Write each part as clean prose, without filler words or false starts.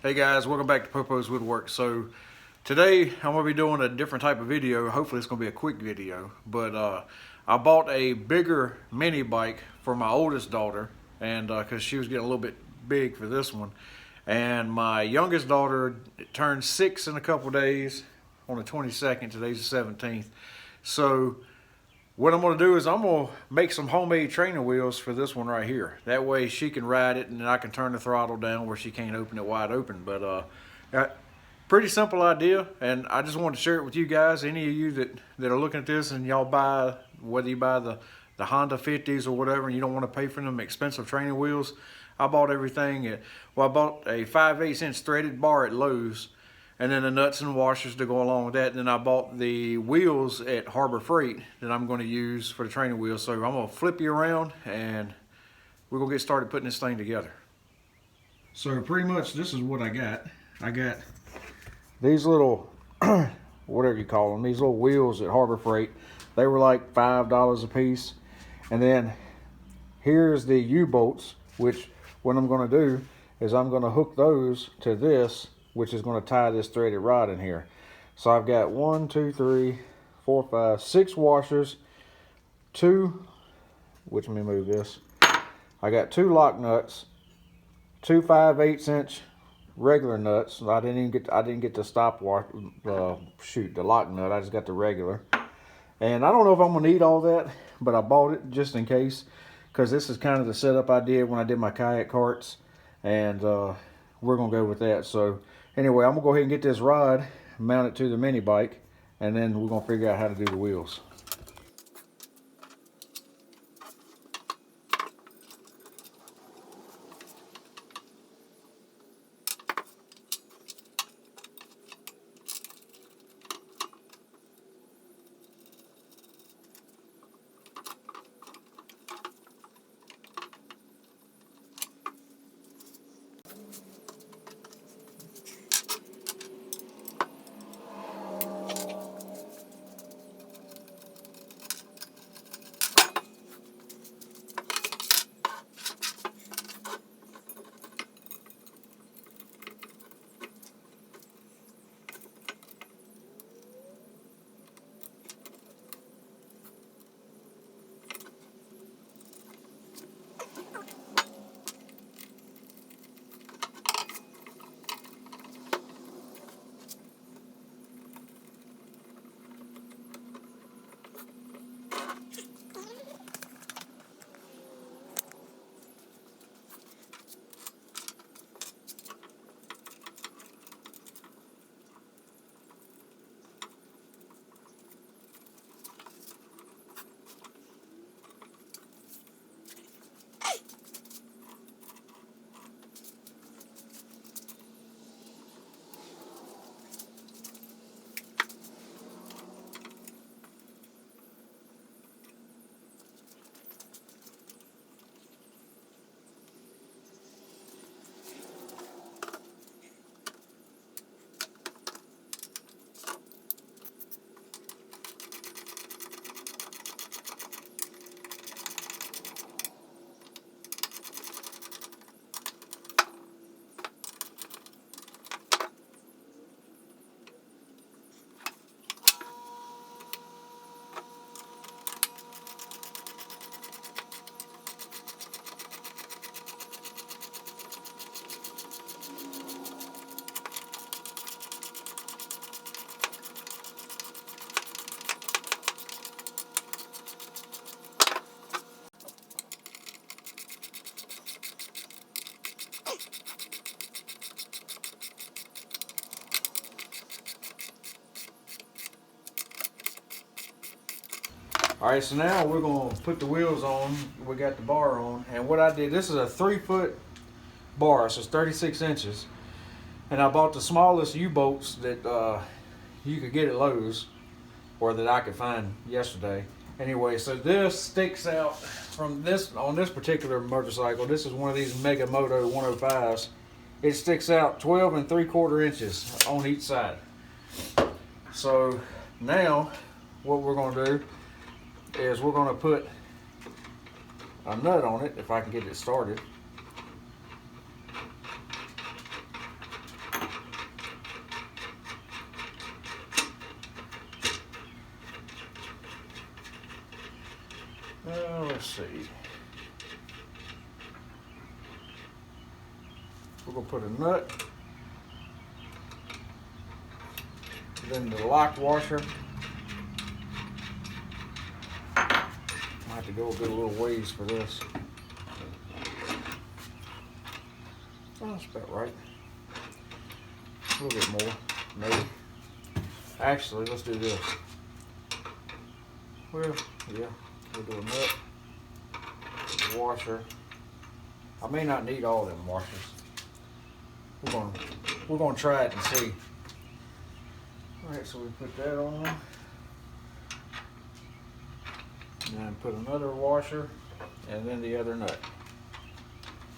Hey guys, welcome back to Popo's Woodwork. So today I'm going to be doing a different type of video. Hopefully it's going to be a quick video. But I bought a bigger mini bike for my oldest daughter, and because she was getting a little bit big for this one. And my youngest daughter turned 6 in a couple days on the 22nd. Today's the 17th. So what I'm going to do is I'm going to make some homemade training wheels for this one right here. That way she can ride it, and then I can turn the throttle down where she can't open it wide open. But pretty simple idea, and I just wanted to share it with you guys. Any of you that are looking at this and y'all buy, whether you buy the Honda 50s or whatever, and you don't want to pay for them expensive training wheels, I bought everything at, well, I bought a 5/8 inch threaded bar at Lowe's, and then the nuts and washers to go along with that. And then I bought the wheels at Harbor Freight that I'm going to use for the training wheels. So I'm going to flip you around and we're going to get started putting this thing together. So pretty much this is what I got. I got these little, whatever you call them, these little wheels at Harbor Freight. They were like $5 a piece. And then here's the U-bolts, which what I'm going to do is I'm going to hook those to this, which is going to tie this threaded rod in here. So I've got 1, 2, 3, 4, 5, 6 washers, let me move this. I got 2 lock nuts, 2 5/8 inch regular nuts. I didn't get the the lock nut. I just got the regular. And I don't know if I'm gonna need all that, but I bought it just in case, because this is kind of the setup I did when I did my kayak carts, and we're gonna go with that. So anyway, I'm gonna go ahead and get this rod, mount it to the mini bike, and then we're gonna figure out how to do the wheels. All right, so now we're gonna put the wheels on. We got the bar on, and what I did, this is a 3-foot bar, so it's 36 inches. And I bought the smallest U-bolts that you could get at Lowe's, or that I could find yesterday. Anyway, so this sticks out from this, on this particular motorcycle. This is one of these Mega Moto 105s. It sticks out 12 3/4 inches on each side. So now what we're gonna do is we're going to put a nut on it, if I can get it started. let's see. We're gonna put a nut, then the lock washer. I have to go a little ways for this. Oh, that's about right. A little bit more, maybe. Actually, let's do this. Well, yeah, we'll do a nut, washer. I may not need all them washers. We're gonna try it and see. All right, so we put that on, and then put another washer, and then the other nut.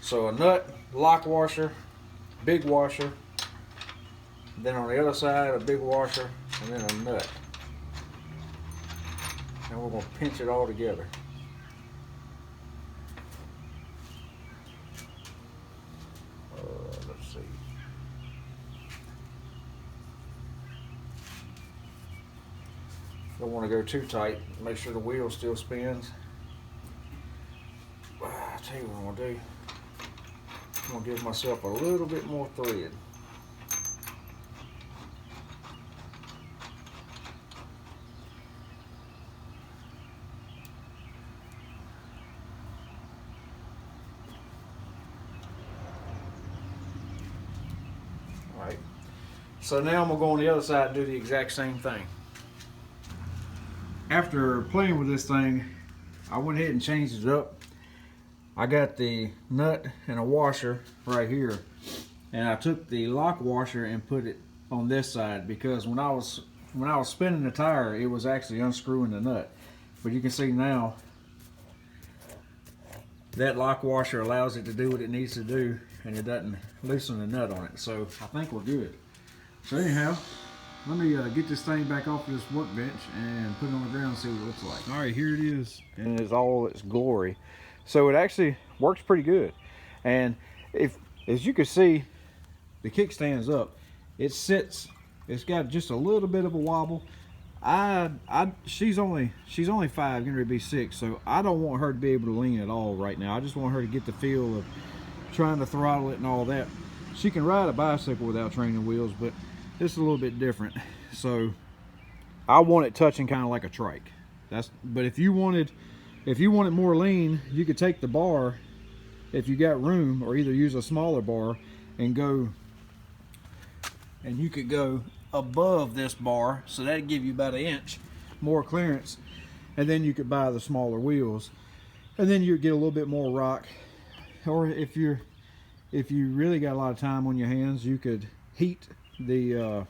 So a nut, lock washer, big washer. Then on the other side, a big washer, and then a nut. And we're going to pinch it all together. Let's see. Don't want to go too tight. Make sure the wheel still spins. I'll tell you what I'm going to do. I'm going to give myself a little bit more thread. Alright, so now I'm going to go on the other side and do the exact same thing. After playing with this thing, I went ahead and changed it up. I got the nut and a washer right here, and I took the lock washer and put it on this side because when I was spinning the tire, it was actually unscrewing the nut. But you can see now that lock washer allows it to do what it needs to do, and it doesn't loosen the nut on it. So I think we're good. So anyhow, let me get this thing back off of this workbench and put it on the ground and see what it looks like. All right, here it is in all its glory. So it actually works pretty good. And as you can see, the kickstand's up. It sits, it's got just a little bit of a wobble. She's only 5, getting ready to be 6, so I don't want her to be able to lean at all right now. I just want her to get the feel of trying to throttle it and all that. She can ride a bicycle without training wheels, but this is a little bit different. So I want it touching kind of like a trike. But if you wanted more lean, you could take the bar, if you got room, or either use a smaller bar and you could go above this bar, so that'd give you about 1 inch more clearance, and then you could buy the smaller wheels, and then you'd get a little bit more rock. Or if you really got a lot of time on your hands, you could heat the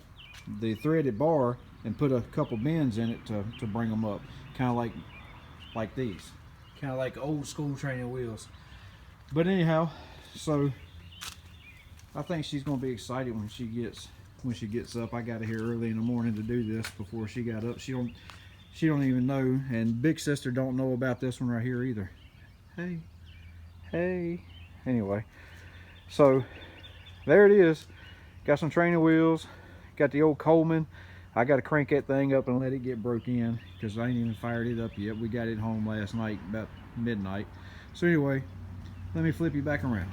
threaded bar and put a couple bends in it to bring them up, kind of like these, kind of like old school training wheels. But anyhow, so I think she's going to be excited when she gets up. I got here early in the morning to do this before she got up. She don't even know, and big sister don't know about this one right here either. Hey. Anyway, so there it is. Got some training wheels. Got the old Coleman. I got to crank that thing up and let it get broke in because I ain't even fired it up yet. We got it home last night about midnight. So anyway, let me flip you back around.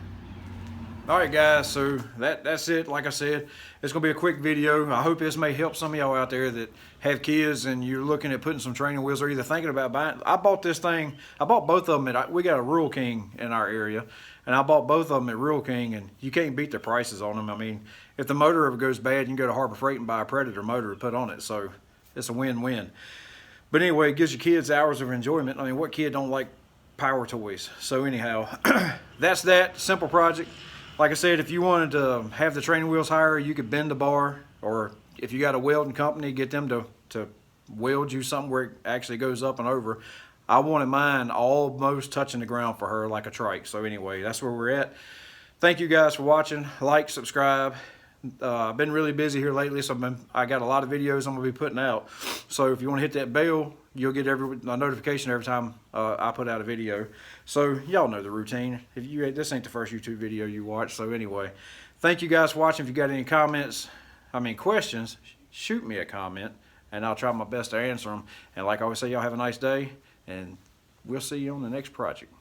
All right, guys, so that's it. Like I said, it's gonna be a quick video. I hope this may help some of y'all out there that have kids and you're looking at putting some training wheels, or either thinking about buying. I bought this thing. I bought both of them we got a Rural King in our area, and I bought both of them at Rural King, and you can't beat the prices on them. I mean, if the motor ever goes bad, you can go to Harbor Freight and buy a Predator motor to put on it. So it's a win-win. But anyway, it gives your kids hours of enjoyment. I mean, what kid don't like power toys? So anyhow, that's that simple project. Like I said, if you wanted to have the training wheels higher, you could bend the bar, or if you got a welding company, get them to weld you something where it actually goes up and over. I wanted mine almost touching the ground for her like a trike. So anyway, that's where we're at. Thank you guys for watching. Like, subscribe. I've been really busy here lately, so I got a lot of videos I'm going to be putting out. So if you want to hit that bell, you'll get a notification every time I put out a video. So y'all know the routine. This ain't the first YouTube video you watch. So anyway, thank you guys for watching. If you got any questions, shoot me a comment, and I'll try my best to answer them. And like I always say, y'all have a nice day, and we'll see you on the next project.